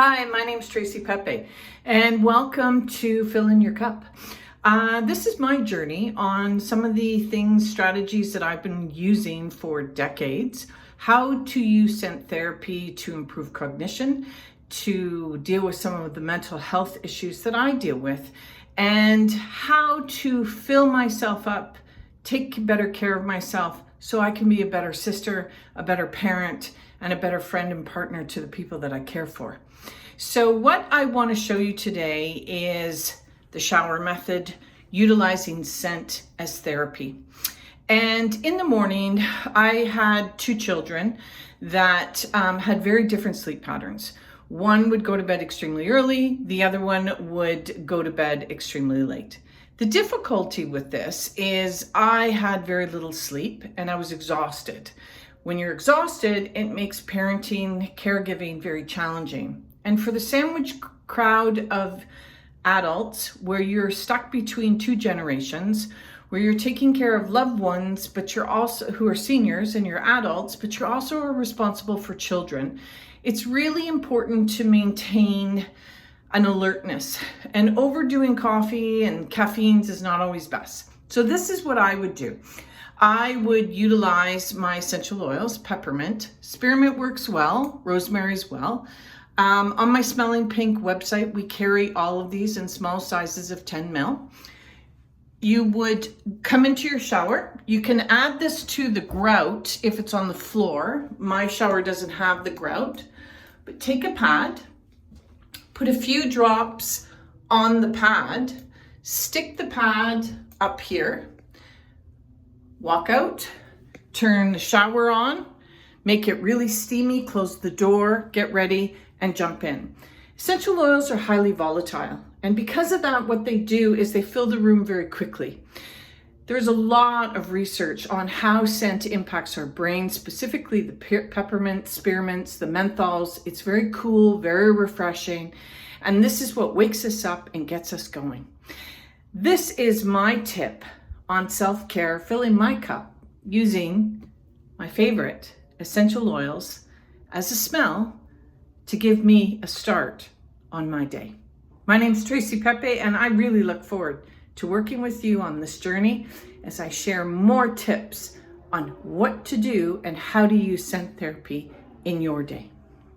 Hi, my name's Tracy Pepe, and welcome to Fill in Your Cup. This is my journey on some of the strategies that I've been using for decades, how to use scent therapy to improve cognition, to deal with some of the mental health issues that I deal with, and how to fill myself up, take better care of myself so I can be a better sister, a better parent, and a better friend and partner to the people that I care for. So what I want to show you today is the shower method, utilizing scent as therapy. And in the morning, I had two children that had very different sleep patterns. One would go to bed extremely early, the other one would go to bed extremely late. The difficulty with this is I had very little sleep and I was exhausted. When you're exhausted, it makes parenting, caregiving very challenging. And for the sandwich crowd of adults where you're stuck between two generations, where you're taking care of loved ones, but you're also who are seniors and you're adults, but you're also responsible for children, it's really important to maintain an alertness. And overdoing coffee and caffeines is not always best. So this is what I would do. I would utilize my essential oils, peppermint, spearmint works well, rosemary's well. On my Smelling Pink website, we carry all of these in small sizes of 10 ml. You would come into your shower. You can add this to the grout if it's on the floor. My shower doesn't have the grout, but take a pad, put a few drops on the pad, stick the pad up here, walk out, turn the shower on, make it really steamy, close the door, get ready, and jump in. Essential oils are highly volatile, and because of that, what they do is they fill the room very quickly. There's a lot of research on how scent impacts our brain, specifically the peppermint, spearmints, the menthols. It's very cool, very refreshing, and this is what wakes us up and gets us going. This is my tip on self-care, filling my cup using my favorite essential oils as a smell to give me a start on my day. My name's Tracy Pepe, and I really look forward to working with you on this journey as I share more tips on what to do and how to use scent therapy in your day.